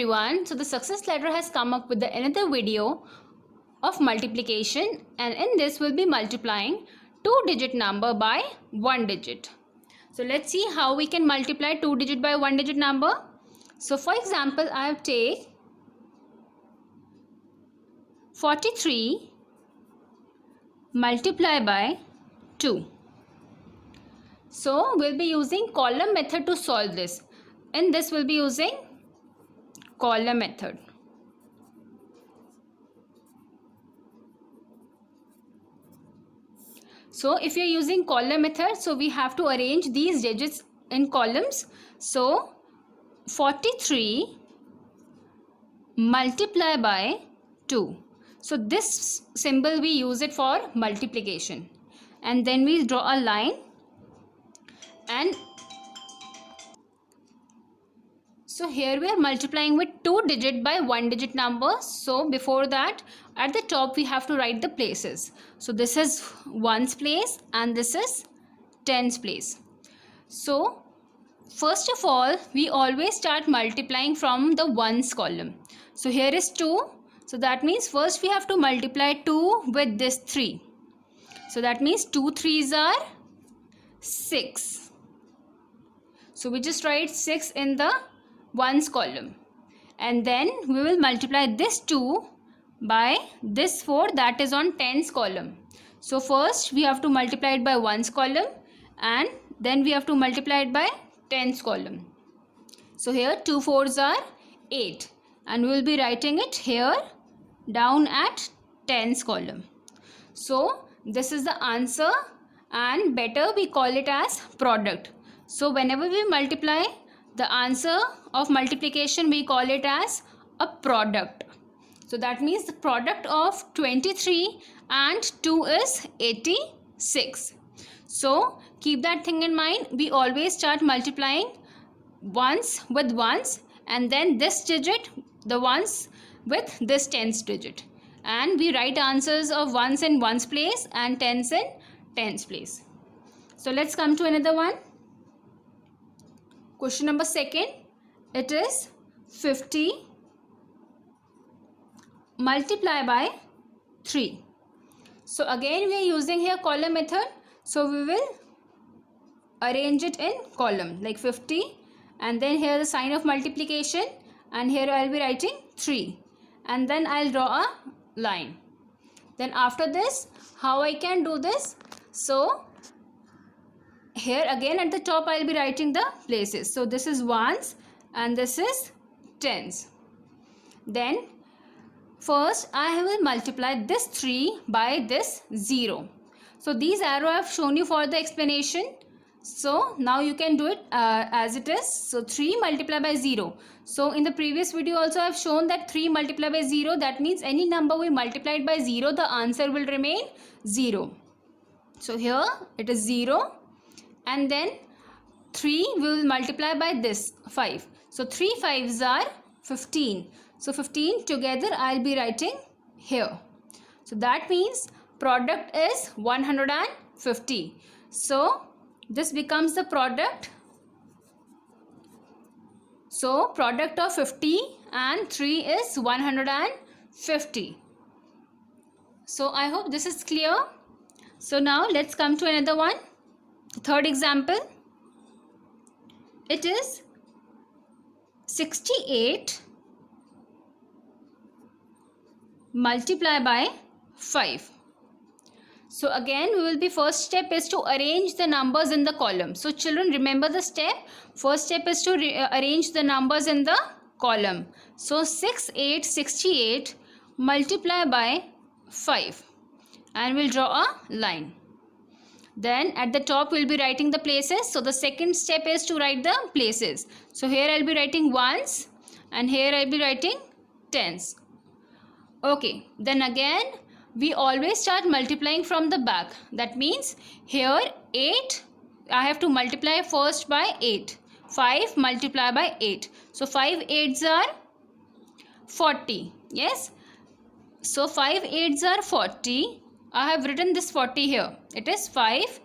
everyone. So the success ladder has come up with another video of multiplication, and in this we'll be multiplying two-digit number by one digit. So let's see how we can multiply two-digit by one-digit number. So for example, I have take 43 multiply by 2. So we'll be using column method to solve this. In this we'll be using column method. So if you're using column method, so we have to arrange these digits in columns. So 43 multiply by 2. So this symbol we use it for multiplication, and then we draw a line, and so here we are multiplying with two digit by one digit number. So before that, at the top we have to write the places. So this is ones place and this is tens place. So first of all, we always start multiplying from the ones column. So here is 2. So that means first we have to multiply 2 with this 3. So that means 2 3s are 6. So we just write 6 in the ones column, and then we will multiply this 2 by this 4, that is on tens column. So first we have to multiply it by ones column, and then we have to multiply it by tens column. So here 2 4s are 8, and we will be writing it here down at tens column. So this is the answer, and better we call it as product. So whenever we multiply the answer of multiplication, we call it as a product. So that means the product of 23 and 2 is 86. So keep that thing in mind. We always start multiplying ones with ones, and then this digit, the ones, with this tens digit. And we write answers of ones in ones place and tens in tens place. So let's come to another one. Question number 2, it is 50 multiply by 3. So again we are using here column method. So we will arrange it in column like 50, and then here the sign of multiplication, and here I will be writing 3, and then I will draw a line. Then after this, how I can do this? So here again at the top I will be writing the places. So this is ones and this is tens. Then first I will multiply this 3 by this 0. So these arrow I have shown you for the explanation. So now you can do it as it is. So 3 multiply by 0. So in the previous video also I have shown that 3 multiply by 0, that means any number we multiplied by 0, the answer will remain 0. So here it is 0. And then 3 we will multiply by this 5. So 3 5s are 15. So 15 together I will be writing here. So that means product is 150. So this becomes the product. So product of 50 and 3 is 150. So I hope this is clear. So now let's come to another one. Third example, it is 68 multiply by 5. So again we will be, first step is to arrange the numbers in the column. So children, remember the step. First step is to arrange the numbers in the column. So 68 multiply by 5, and we'll draw a line. Then at the top we will be writing the places. So the second step is to write the places. So here I will be writing ones, and here I will be writing tens. Okay, then again we always start multiplying from the back. That means here 8 I have to multiply first by 8. 5 multiply by 8. So 5 8s are 40. Yes. So 5 8s are 40. I have written this 40 here. It is 5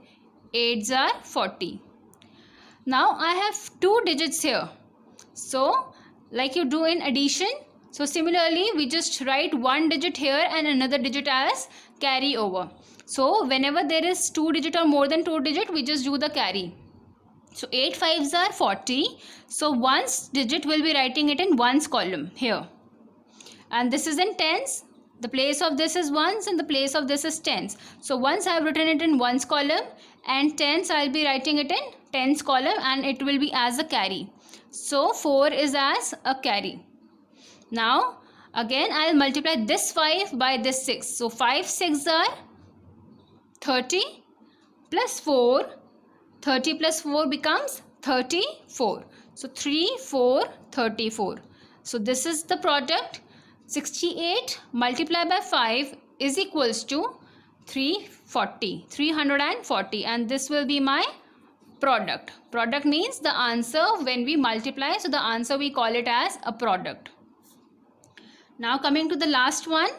8s are 40. Now I have two digits here. So like you do in addition. So similarly, we just write one digit here and another digit as carry over. So whenever there is 2 digit or more than 2 digit, we just do the carry. So 8 5s are 40. So ones digit will be writing it in ones column here. And this is in tens. The place of this is ones and the place of this is tens. So once I have written it in ones column, and tens I'll be writing it in tens column, and it will be as a carry. So 4 is as a carry. Now again I'll multiply this 5 by this 6. So 5 6 are 30 plus 4. 30 plus 4 becomes 34. So 3 4 34. So this is the product. 68 multiplied by 5 is equals to 340, and this will be my product. Product means the answer when we multiply. So the answer we call it as a product. Now coming to the last one.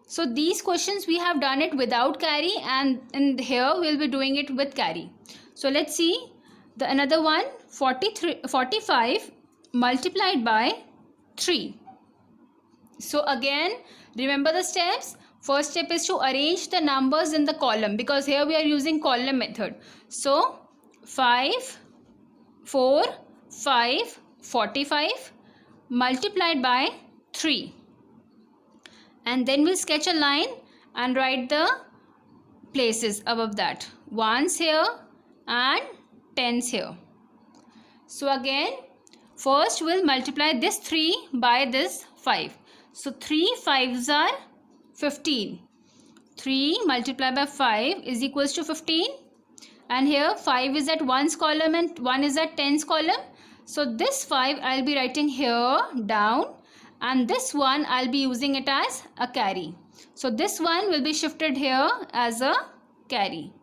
So these questions we have done it without carry, and in here we'll be doing it with carry. So let's see the another one. 45 multiplied by 3. So again remember the steps. First step is to arrange the numbers in the column, because here we are using column method. So 5 4 5 45 multiplied by 3, and then we'll sketch a line and write the places above that. Ones here and tens here. So again first we'll multiply this 3 by this 5. So 3 5s are 15. 3 multiplied by 5 is equals to 15. And here 5 is at ones column and 1 is at tens column. So this 5 I'll be writing here down, and this one I'll be using it as a carry. So this one will be shifted here as a carry.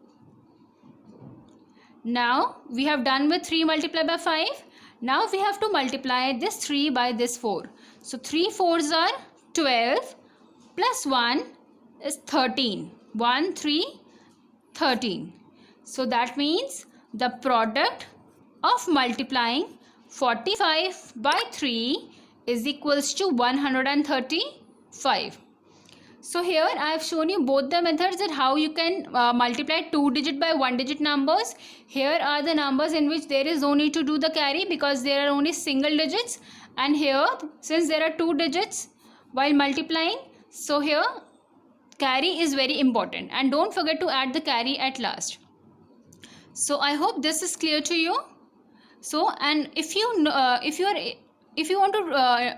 Now we have done with 3 multiplied by 5. Now we have to multiply this 3 by this 4. So 3 4s are 12 plus 1 is 13. 1 3 13. So that means the product of multiplying 45 by 3 is equals to 135. So here I have shown you both the methods that how you can multiply 2 digit by 1 digit numbers. Here are the numbers in which there is no need to do the carry because there are only single digits, and here since there are 2 digits while multiplying, so here carry is very important, and don't forget to add the carry at last. So I hope this is clear to you. So, and if you want to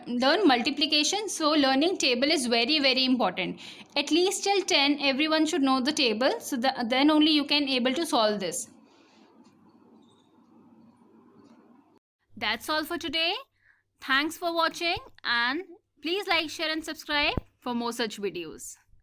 learn multiplication, so learning table is very important. At least till 10 everyone should know the table, so then only you can able to solve this. That's all for today. Thanks for watching, and please like, share and subscribe for more such videos.